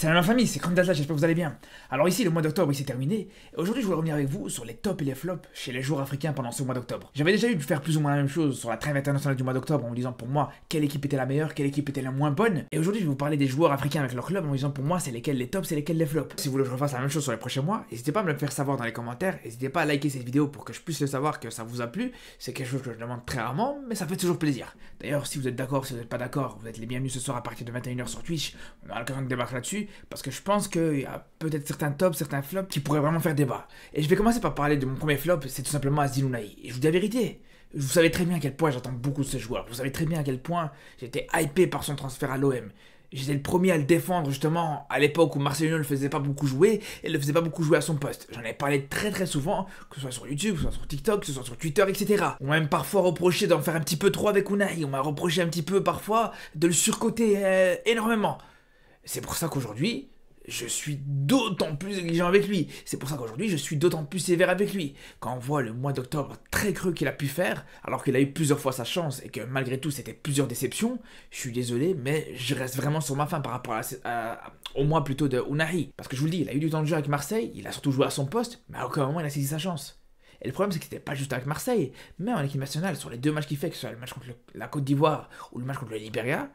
Salut ma famille, c'est Candidat, j'espère que vous allez bien. Alors ici, le mois d'octobre il s'est terminé, et aujourd'hui je voulais revenir avec vous sur les tops et les flops chez les joueurs africains pendant ce mois d'octobre. J'avais déjà eu de faire plus ou moins la même chose sur la trêve internationale du mois d'octobre en vous disant pour moi quelle équipe était la meilleure, quelle équipe était la moins bonne, et aujourd'hui je vais vous parler des joueurs africains avec leur club en vous disant pour moi c'est lesquels les tops, c'est lesquels les flops. Si vous voulez que je refasse la même chose sur les prochains mois, n'hésitez pas à me le faire savoir dans les commentaires, n'hésitez pas à liker cette vidéo pour que je puisse le savoir que ça vous a plu, c'est quelque chose que je demande très rarement, mais ça fait toujours plaisir. D'ailleurs si vous êtes d'accord, si vous n'êtes pas d'accord, vous êtes les bienvenus ce soir à partir de 21h sur Twitch, on aura l'occasion de débattre là-dessus, parce que je pense qu'il y a peut-être certains tops, certains flops qui pourraient vraiment faire débat. Et je vais commencer par parler de mon premier flop, c'est tout simplement Aziz Ounahi. Et je vous dis la vérité, vous savez très bien à quel point j'attends beaucoup de ce joueur. Vous savez très bien à quel point j'étais hypé par son transfert à l'OM. J'étais le premier à le défendre justement à l'époque où Marcelino ne le faisait pas beaucoup jouer et ne le faisait pas beaucoup jouer à son poste. J'en ai parlé très souvent, que ce soit sur YouTube, que ce soit sur TikTok, que ce soit sur Twitter, etc. On m'a même parfois reproché d'en faire un petit peu trop avec Ounahi. On m'a reproché un petit peu parfois de le surcoter énormément. C'est pour ça qu'aujourd'hui, je suis d'autant plus exigeant avec lui. C'est pour ça qu'aujourd'hui, je suis d'autant plus sévère avec lui. Quand on voit le mois d'octobre très creux qu'il a pu faire, alors qu'il a eu plusieurs fois sa chance et que malgré tout, c'était plusieurs déceptions, je suis désolé, mais je reste vraiment sur ma faim par rapport au mois plutôt de Ounahi. Parce que je vous le dis, il a eu du temps de jeu avec Marseille, il a surtout joué à son poste, mais à aucun moment il a saisi sa chance. Et le problème, c'est que c'était pas juste avec Marseille, mais en équipe nationale, sur les deux matchs qu'il fait, que ce soit le match contre la Côte d'Ivoire ou le match contre le Libéria,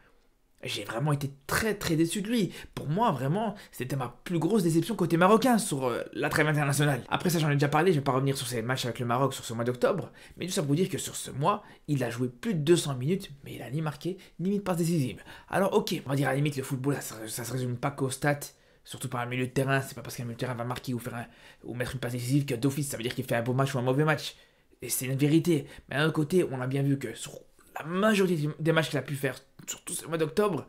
j'ai vraiment été très déçu de lui. Pour moi, vraiment, c'était ma plus grosse déception côté marocain sur la trêve internationale. Après ça, j'en ai déjà parlé, je vais pas revenir sur ces matchs avec le Maroc sur ce mois d'octobre, mais juste ça pour vous dire que sur ce mois, il a joué plus de 200 minutes, mais il a ni marqué, ni mis de passe décisive. Alors ok, on va dire à la limite, le football, ça se résume pas qu'aux stats, surtout par un milieu de terrain, c'est pas parce qu'un milieu de terrain va marquer ou mettre une passe décisive que d'office, ça veut dire qu'il fait un beau match ou un mauvais match. Et c'est une vérité. Mais d'un autre côté, on a bien vu que sur la majorité des matchs qu'il a pu faire, surtout ce mois d'octobre,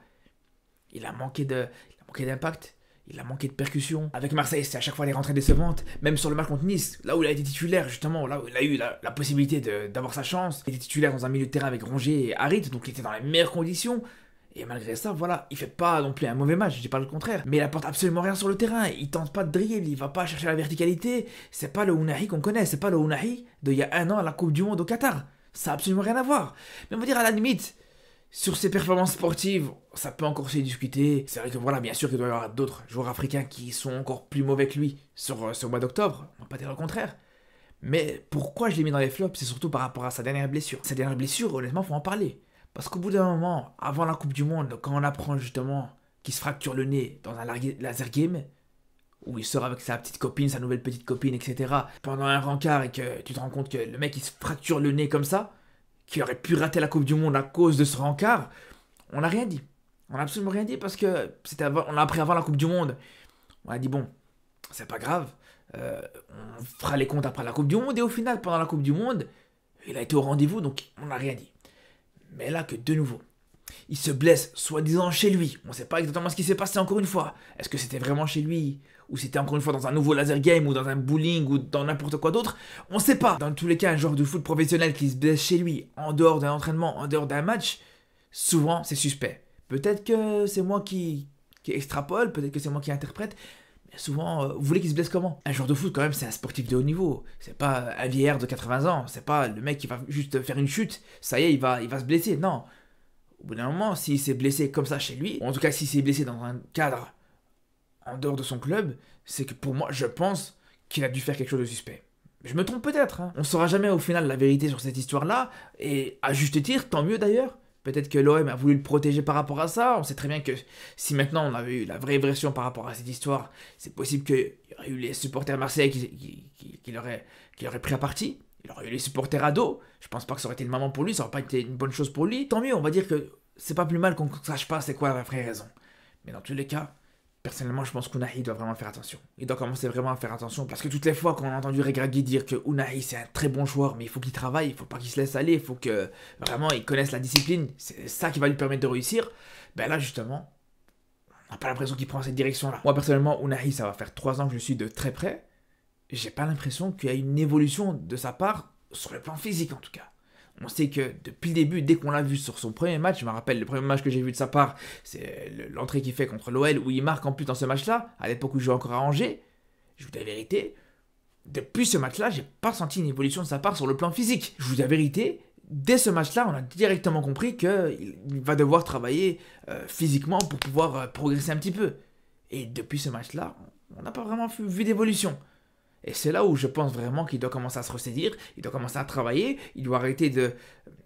il a manqué d'impact, il a manqué de percussion. Avec Marseille, c'est à chaque fois des rentrées décevantes. Même sur le match contre Nice, là où il a été titulaire, justement, là où il a eu la possibilité d'avoir sa chance. Il était titulaire dans un milieu de terrain avec Rongier et Harit, donc il était dans les meilleures conditions. Et malgré ça, voilà, il fait pas non plus un mauvais match, je dis pas le contraire. Mais il apporte absolument rien sur le terrain, il tente pas de dribble, il va pas chercher la verticalité. C'est pas le Ounahi qu'on connaît, c'est pas le Ounahi d'il y a un an à la Coupe du Monde au Qatar. Ça a absolument rien à voir. Mais on va dire à la limite, sur ses performances sportives, ça peut encore se discuter. C'est vrai que voilà, bien sûr qu'il doit y avoir d'autres joueurs africains qui sont encore plus mauvais que lui sur ce mois d'octobre. On va pas dire le contraire. Mais pourquoi je l'ai mis dans les flops, c'est surtout par rapport à sa dernière blessure. Sa dernière blessure, honnêtement, faut en parler. Parce qu'au bout d'un moment, avant la Coupe du Monde, quand on apprend justement qu'il se fracture le nez dans un laser game, où il sort avec sa petite copine, sa nouvelle petite copine, etc., pendant un rencard et que tu te rends compte que le mec il se fracture le nez comme ça, qui aurait pu rater la Coupe du Monde à cause de ce rencard, on n'a rien dit. On n'a absolument rien dit parce que on l'a appris avant la Coupe du Monde. On a dit bon, c'est pas grave, on fera les comptes après la Coupe du Monde, et au final, pendant la Coupe du Monde, il a été au rendez-vous, donc on n'a rien dit. Mais là que de nouveau, il se blesse soi-disant chez lui. On ne sait pas exactement ce qui s'est passé encore une fois. Est-ce que c'était vraiment chez lui, ou c'était encore une fois dans un nouveau laser game, ou dans un bowling, ou dans n'importe quoi d'autre? On ne sait pas. Dans tous les cas, un joueur de foot professionnel qui se blesse chez lui, en dehors d'un entraînement, en dehors d'un match, souvent c'est suspect. Peut-être que c'est moi qui extrapole, peut-être que c'est moi qui interprète, mais souvent, vous voulez qu'il se blesse comment? Un joueur de foot, quand même, c'est un sportif de haut niveau. C'est pas un vieillard de 80 ans. C'est pas le mec qui va juste faire une chute, ça y est, il va se blesser. Non. Au bout d'un moment, s'il s'est blessé comme ça chez lui, ou en tout cas s'il s'est blessé dans un cadre en dehors de son club, c'est que pour moi, je pense qu'il a dû faire quelque chose de suspect. Je me trompe peut-être, hein. On saura jamais au final la vérité sur cette histoire-là, et à juste titre, tant mieux d'ailleurs. Peut-être que l'OM a voulu le protéger par rapport à ça. On sait très bien que si maintenant on avait eu la vraie version par rapport à cette histoire, c'est possible qu'il y aurait eu les supporters marseillais qui l'auraient pris à partie. Il aurait eu les supporters ados. Je pense pas que ça aurait été le moment pour lui, ça aurait pas été une bonne chose pour lui. Tant mieux, on va dire que c'est pas plus mal qu'on sache pas c'est quoi la vraie raison. Mais dans tous les cas, personnellement, je pense qu'Ounahi doit vraiment faire attention. Il doit commencer vraiment à faire attention parce que toutes les fois qu'on a entendu Regragui dire que Ounahi c'est un très bon joueur, mais il faut qu'il travaille, il faut pas qu'il se laisse aller, il faut que vraiment il connaisse la discipline, c'est ça qui va lui permettre de réussir. Ben là, justement, on n'a pas l'impression qu'il prend cette direction-là. Moi, personnellement, Ounahi, ça va faire 3 ans que je suis de très près. J'ai pas l'impression qu'il y a une évolution de sa part sur le plan physique en tout cas. On sait que depuis le début, dès qu'on l'a vu sur son premier match, je me rappelle le premier match que j'ai vu de sa part, c'est l'entrée qu'il fait contre l'OL où il marque en plus dans ce match-là, à l'époque où il jouait encore à Angers. Je vous dis la vérité, depuis ce match-là, j'ai pas senti une évolution de sa part sur le plan physique. Je vous dis la vérité, dès ce match-là, on a directement compris qu'il va devoir travailler physiquement pour pouvoir progresser un petit peu. Et depuis ce match-là, on n'a pas vraiment vu d'évolution. Et c'est là où je pense vraiment qu'il doit commencer à se ressaisir, il doit commencer à travailler, il doit arrêter de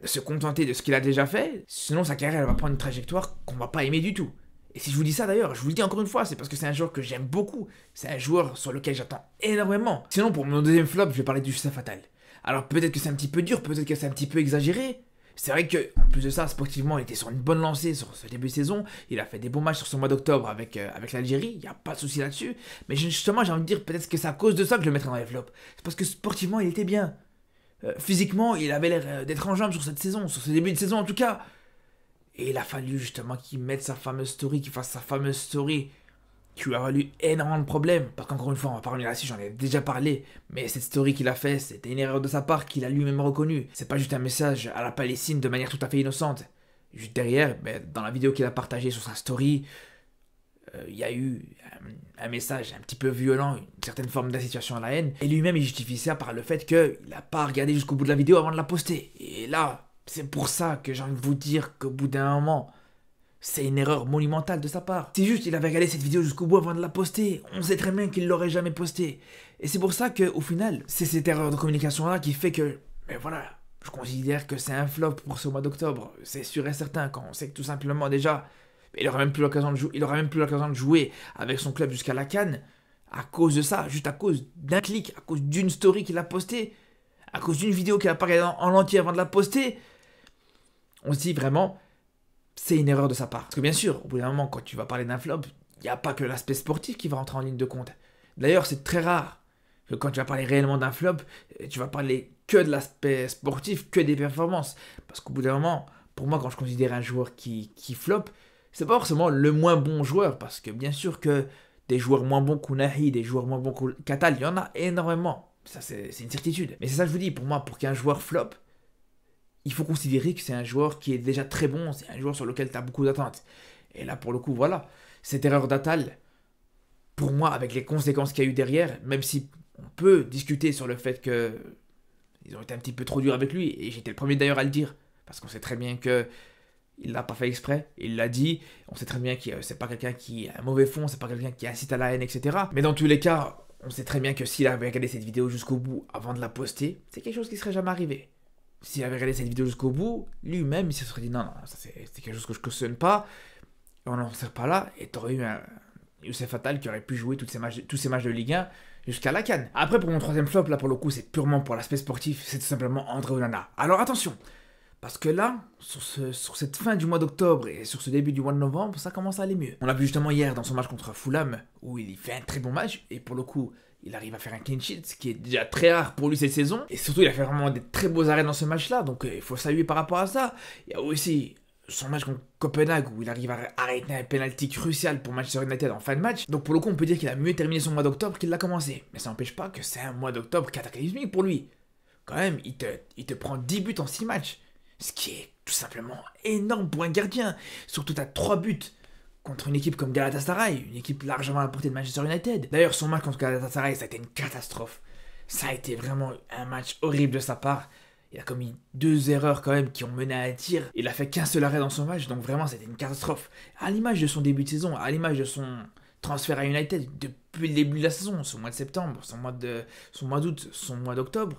se contenter de ce qu'il a déjà fait, sinon sa carrière elle va prendre une trajectoire qu'on va pas aimer du tout. Et si je vous dis ça d'ailleurs, je vous le dis encore une fois, c'est parce que c'est un joueur que j'aime beaucoup, c'est un joueur sur lequel j'attends énormément. Sinon pour mon deuxième flop, je vais parler du Youssef Attal. Alors peut-être que c'est un petit peu dur, peut-être que c'est un petit peu exagéré. C'est vrai que, en plus de ça, sportivement, il était sur une bonne lancée sur ce début de saison. Il a fait des bons matchs sur ce mois d'octobre avec l'Algérie. Il n'y a pas de souci là-dessus. Mais justement, j'ai envie de dire peut-être que c'est à cause de ça que je le mettrais dans les flops. C'est parce que sportivement, il était bien. Physiquement, il avait l'air d'être en jambes sur cette saison, sur ce début de saison en tout cas. Et il a fallu justement qu'il mette sa fameuse story, qu'il fasse sa fameuse story qui lui a valu énormément de problèmes. Parce qu'encore une fois, on va pas revenir là-dessus, j'en ai déjà parlé. Mais cette story qu'il a fait, c'était une erreur de sa part qu'il a lui-même reconnu. C'est pas juste un message à la Palestine de manière tout à fait innocente. Juste derrière, dans la vidéo qu'il a partagée sur sa story, il y a eu un message un petit peu violent, une certaine forme d'incitation à la haine. Et lui-même, il justifie ça par le fait qu'il n'a pas regardé jusqu'au bout de la vidéo avant de la poster. Et là, c'est pour ça que j'ai envie de vous dire qu'au bout d'un moment, c'est une erreur monumentale de sa part. C'est juste, il avait regardé cette vidéo jusqu'au bout avant de la poster. On sait très bien qu'il l'aurait jamais postée. Et c'est pour ça qu'au final, c'est cette erreur de communication-là qui fait que, mais voilà, je considère que c'est un flop pour ce mois d'octobre. C'est sûr et certain, quand on sait que tout simplement déjà, il aurait même plus l'occasion de jouer avec son club jusqu'à la CAN à cause de ça, juste à cause d'un clic, à cause d'une story qu'il a postée, à cause d'une vidéo qu'il a pas regardée en entier avant de la poster. On se dit vraiment, c'est une erreur de sa part. Parce que bien sûr, au bout d'un moment, quand tu vas parler d'un flop, il n'y a pas que l'aspect sportif qui va rentrer en ligne de compte. D'ailleurs, c'est très rare que quand tu vas parler réellement d'un flop, tu vas parler que de l'aspect sportif, que des performances. Parce qu'au bout d'un moment, pour moi, quand je considère un joueur qui flop, c'est pas forcément le moins bon joueur. Parce que bien sûr que des joueurs moins bons qu'Ounahi, des joueurs moins bons qu'Attal, il y en a énormément. Ça, c'est une certitude. Mais c'est ça que je vous dis, pour moi, pour qu'un joueur flop, il faut considérer que c'est un joueur qui est déjà très bon, c'est un joueur sur lequel tu as beaucoup d'attentes. Et là, pour le coup, voilà, cette erreur d'Attal, pour moi, avec les conséquences qu'il y a eu derrière, même si on peut discuter sur le fait que ils ont été un petit peu trop durs avec lui, et j'étais le premier d'ailleurs à le dire, parce qu'on sait très bien que il l'a pas fait exprès, il l'a dit, on sait très bien que c'est pas quelqu'un qui a un mauvais fond, c'est pas quelqu'un qui incite à la haine, etc. Mais dans tous les cas, on sait très bien que s'il avait regardé cette vidéo jusqu'au bout avant de la poster, c'est quelque chose qui serait jamais arrivé. S'il avait regardé cette vidéo jusqu'au bout, lui-même, il se serait dit non, ça c'est quelque chose que je cautionne pas, on n'en sert pas là, et t'aurais eu un Youssef Attal qui aurait pu jouer tous ces matchs de Ligue 1 jusqu'à la CAN. Après, pour mon troisième flop, là pour le coup, c'est purement pour l'aspect sportif, c'est tout simplement André Onana. Alors attention, parce que là, sur cette fin du mois d'octobre et sur ce début du mois de novembre, ça commence à aller mieux. On l'a vu justement hier dans son match contre Fulham, où il fait un très bon match, et pour le coup, il arrive à faire un clean sheet, ce qui est déjà très rare pour lui cette saison. Et surtout, il a fait vraiment des très beaux arrêts dans ce match-là, donc il faut saluer par rapport à ça. Il y a aussi son match contre Copenhague, où il arrive à arrêter un penalty crucial pour Manchester United en fin de match. Donc pour le coup, on peut dire qu'il a mieux terminé son mois d'octobre qu'il l'a commencé. Mais ça n'empêche pas que c'est un mois d'octobre cataclysmique pour lui. Quand même, il te prend 10 buts en 6 matchs. Ce qui est tout simplement énorme pour un gardien. Surtout, tu as 3 buts contre une équipe comme Galatasaray, une équipe largement à la portée de Manchester United. D'ailleurs, son match contre Galatasaray, ça a été une catastrophe. Ça a été vraiment un match horrible de sa part. Il a commis 2 erreurs quand même qui ont mené à un tir. Il a fait qu'un seul arrêt dans son match, donc vraiment c'était une catastrophe. À l'image de son début de saison, à l'image de son transfert à United depuis le début de la saison, son mois de septembre, son mois d'août, son mois d'octobre.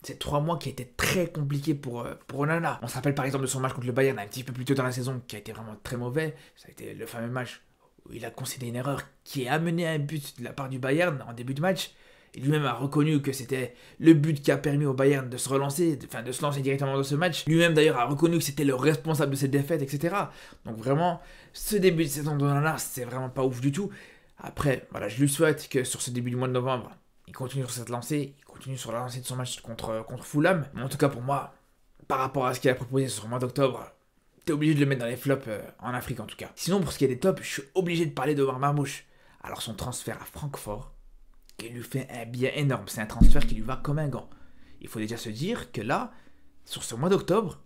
C'est 3 mois qui étaient très compliqués pour Onana. On se rappelle par exemple de son match contre le Bayern un petit peu plus tôt dans la saison qui a été vraiment très mauvais. Ça a été le fameux match où il a concédé une erreur qui a amené à un but de la part du Bayern en début de match. Et lui-même a reconnu que c'était le but qui a permis au Bayern de se relancer, de se lancer directement dans ce match. Lui-même d'ailleurs a reconnu que c'était le responsable de cette défaite, etc. Donc vraiment, ce début de saison d'Onana, c'est vraiment pas ouf du tout. Après, voilà, je lui souhaite que sur ce début du mois de novembre, il continue sur cette lancée, il continue sur la lancée de son match contre Fulham. Mais en tout cas pour moi, par rapport à ce qu'il a proposé sur le mois d'octobre, t'es obligé de le mettre dans les flops en Afrique en tout cas. Sinon pour ce qui est des tops, je suis obligé de parler d'Omar Marmoush. Alors son transfert à Francfort, qui lui fait un bien énorme, c'est un transfert qui lui va comme un gant. Il faut déjà se dire que là, sur ce mois d'octobre,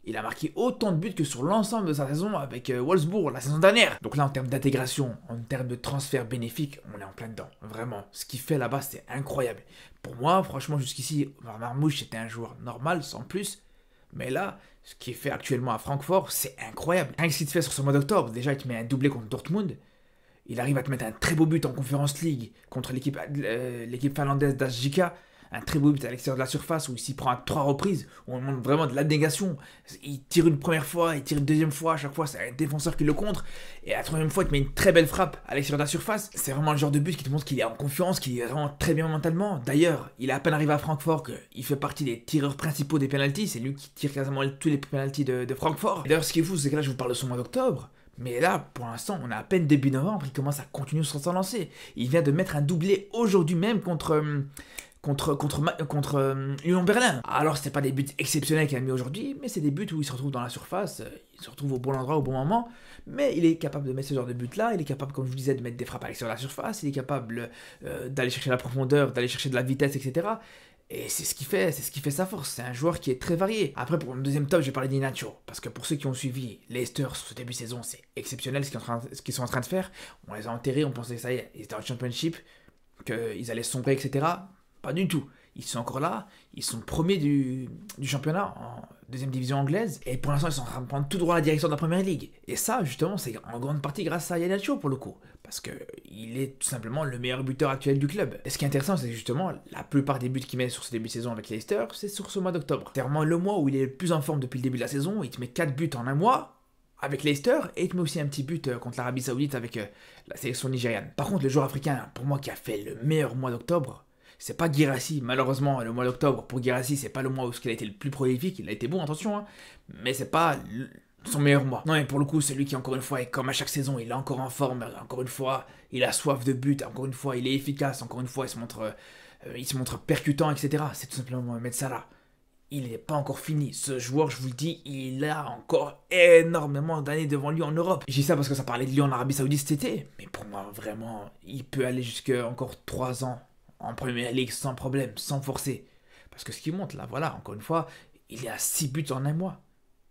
il a marqué autant de buts que sur l'ensemble de sa saison avec Wolfsburg la saison dernière. Donc là, en termes d'intégration, en termes de transfert bénéfique, on est en plein dedans. Vraiment, ce qu'il fait là-bas, c'est incroyable. Pour moi, franchement, jusqu'ici, Omar Marmoush, c'était un joueur normal, sans plus. Mais là, ce qu'il fait actuellement à Francfort, c'est incroyable. Rien que ce qu'il fait sur ce mois d'octobre, déjà, il te met un doublé contre Dortmund. Il arrive à te mettre un très beau but en Conference League contre l'équipe finlandaise d'Asjika. Un très beau but à l'extérieur de la surface où il s'y prend à 3 reprises, où on demande vraiment de l'abnégation. Il tire une première fois, il tire une deuxième fois, à chaque fois c'est un défenseur qui le contre. Et à la troisième fois, il te met une très belle frappe à l'extérieur de la surface. C'est vraiment le genre de but qui te montre qu'il est en confiance, qu'il est vraiment très bien mentalement. D'ailleurs, il est à peine arrivé à Francfort qu'il fait partie des tireurs principaux des penalties. C'est lui qui tire quasiment tous les penalties de Francfort. D'ailleurs, ce qui est fou, c'est que là, je vous parle de son mois d'octobre. Mais là, pour l'instant, on a à peine début novembre, il commence à continuer sur son lancée. Il vient de mettre un doublé aujourd'hui même contre Union Berlin. Alors, c'était pas des buts exceptionnels qu'il a mis aujourd'hui, mais c'est des buts où il se retrouve dans la surface, il se retrouve au bon endroit, au bon moment. Mais il est capable de mettre ce genre de but-là, il est capable, comme je vous disais, de mettre des frappes à l'extérieur de la surface, il est capable d'aller chercher la profondeur, d'aller chercher de la vitesse, etc. Et c'est ce qui fait sa force. C'est un joueur qui est très varié. Après, pour mon deuxième top, je vais parler d'Inacho. Parce que pour ceux qui ont suivi Leicester sur ce début de saison, c'est exceptionnel ce qu'ils sont en train de faire. On les a enterrés, on pensait que ça y est, ils étaient en Championship, qu'ils allaient sombrer, etc. Pas du tout. Ils sont encore là, ils sont premiers du championnat en deuxième division anglaise, et pour l'instant ils sont en train de prendre tout droit la direction de la Première Ligue. Et ça, justement, c'est en grande partie grâce à Iheanacho pour le coup, parce qu'il est tout simplement le meilleur buteur actuel du club. Et ce qui est intéressant, c'est que justement, la plupart des buts qu'il met sur ce début de saison avec Leicester, c'est sur ce mois d'octobre. C'est vraiment le mois où il est le plus en forme depuis le début de la saison, il te met 4 buts en un mois, avec Leicester, et il te met aussi un petit but contre l'Arabie Saoudite avec la sélection nigériane. Par contre, le joueur africain, pour moi, qui a fait le meilleur mois d'octobre, c'est pas Guirassy. Malheureusement, le mois d'octobre, pour Guirassy, c'est pas le mois où il a été le plus prolifique. Il a été bon, attention, hein, mais c'est pas son meilleur mois. Non, et pour le coup, celui qui, encore une fois, est comme à chaque saison, il est encore en forme, encore une fois, il a soif de but, encore une fois, il est efficace, encore une fois, il se montre percutant, etc. C'est tout simplement Mohamed Salah. Il n'est pas encore fini. Ce joueur, je vous le dis, il a encore énormément d'années devant lui en Europe. Je dis ça parce que ça parlait de lui en Arabie Saoudite cet été. Mais pour moi, vraiment, il peut aller jusqu'à encore 3 ans en Première Ligue sans problème, sans forcer. Parce que ce qui monte là, voilà, encore une fois, il est à 6 buts en un mois.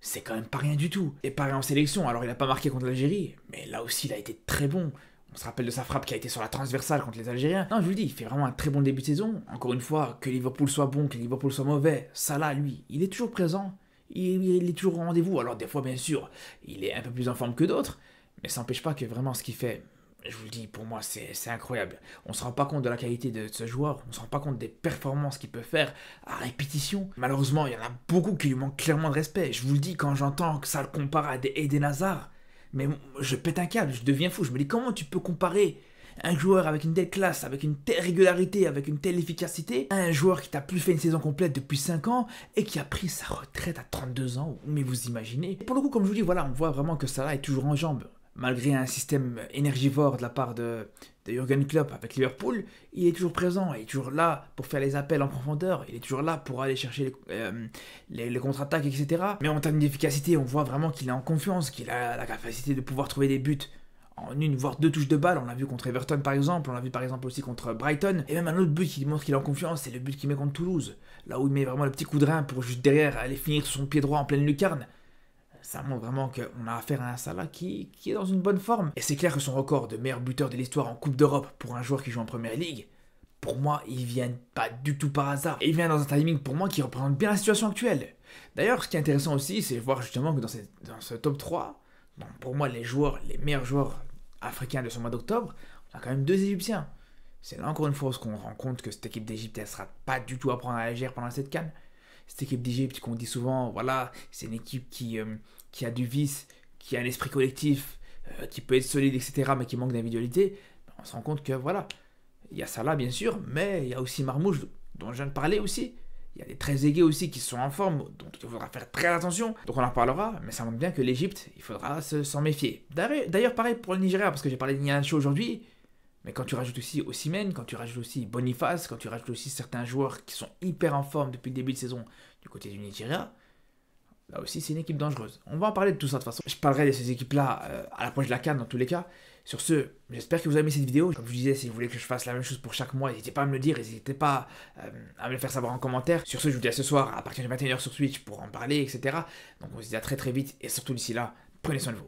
C'est quand même pas rien du tout. Et pareil en sélection, alors il n'a pas marqué contre l'Algérie, mais là aussi il a été très bon. On se rappelle de sa frappe qui a été sur la transversale contre les Algériens. Non, je vous le dis, il fait vraiment un très bon début de saison. Encore une fois, que Liverpool soit bon, que Liverpool soit mauvais, Salah, lui, il est toujours présent. Il est toujours au rendez-vous. Alors des fois, bien sûr, il est un peu plus en forme que d'autres, mais ça n'empêche pas que vraiment ce qu'il fait, je vous le dis, pour moi, c'est incroyable. On ne se rend pas compte de la qualité de ce joueur, on ne se rend pas compte des performances qu'il peut faire à répétition. Malheureusement, il y en a beaucoup qui lui manquent clairement de respect. Je vous le dis, quand j'entends que ça le compare à des Eden Hazard, mais je pète un câble, je deviens fou. Je me dis, comment tu peux comparer un joueur avec une telle classe, avec une telle régularité, avec une telle efficacité, à un joueur qui t'a plus fait une saison complète depuis 5 ans et qui a pris sa retraite à 32 ans, mais vous imaginez. Et pour le coup, comme je vous dis, voilà, on voit vraiment que Salah est toujours en jambes. Malgré un système énergivore de la part de Jürgen Klopp avec Liverpool, il est toujours présent, il est toujours là pour faire les appels en profondeur, il est toujours là pour aller chercher les contre-attaques, etc. Mais en termes d'efficacité, on voit vraiment qu'il est en confiance, qu'il a la capacité de pouvoir trouver des buts en une voire 2 touches de balle. On l'a vu contre Everton par exemple, on l'a vu par exemple aussi contre Brighton. Et même un autre but qui montre qu'il est en confiance, c'est le but qu'il met contre Toulouse. Là où il met vraiment le petit coup de rein pour juste derrière aller finir sur son pied droit en pleine lucarne. Ça montre vraiment qu'on a affaire à un Salah qui est dans une bonne forme. Et c'est clair que son record de meilleur buteur de l'histoire en Coupe d'Europe pour un joueur qui joue en Première Ligue, pour moi, il vient pas du tout par hasard. Et il vient dans un timing pour moi qui représente bien la situation actuelle. D'ailleurs, ce qui est intéressant aussi, c'est voir justement que dans ce top 3, bon, pour moi, les meilleurs joueurs africains de ce mois d'octobre, on a quand même 2 Égyptiens. C'est là encore une fois qu'on rend compte que cette équipe d'Égypte, elle sera pas du tout à prendre à la légère pendant cette CAN. Cette équipe d'Égypte qu'on dit souvent, voilà, c'est une équipe qui a du vice, qui a un esprit collectif, qui peut être solide, etc., mais qui manque d'individualité. On se rend compte que, voilà, il y a Salah, bien sûr, mais il y a aussi Marmouche, dont je viens de parler aussi. Il y a des Trezeguet aussi qui sont en forme, dont il faudra faire très attention. Donc on en reparlera, mais ça montre bien que l'Égypte, il faudra s'en méfier. D'ailleurs, pareil pour le Nigeria, parce que j'ai parlé de Iheanacho aujourd'hui, mais quand tu rajoutes aussi Osimhen, quand tu rajoutes aussi Boniface, quand tu rajoutes aussi certains joueurs qui sont hyper en forme depuis le début de saison du côté du Nigeria, là aussi c'est une équipe dangereuse. On va en parler de tout ça de toute façon. Je parlerai de ces équipes-là à l'approche de la CAN dans tous les cas. Sur ce, j'espère que vous avez aimé cette vidéo. Comme je vous disais, si vous voulez que je fasse la même chose pour chaque mois, n'hésitez pas à me le dire, n'hésitez pas à me le faire savoir en commentaire. Sur ce, je vous dis à ce soir à partir de 21 h sur Twitch pour en parler, etc. Donc on se dit à très très vite et surtout d'ici là, prenez soin de vous.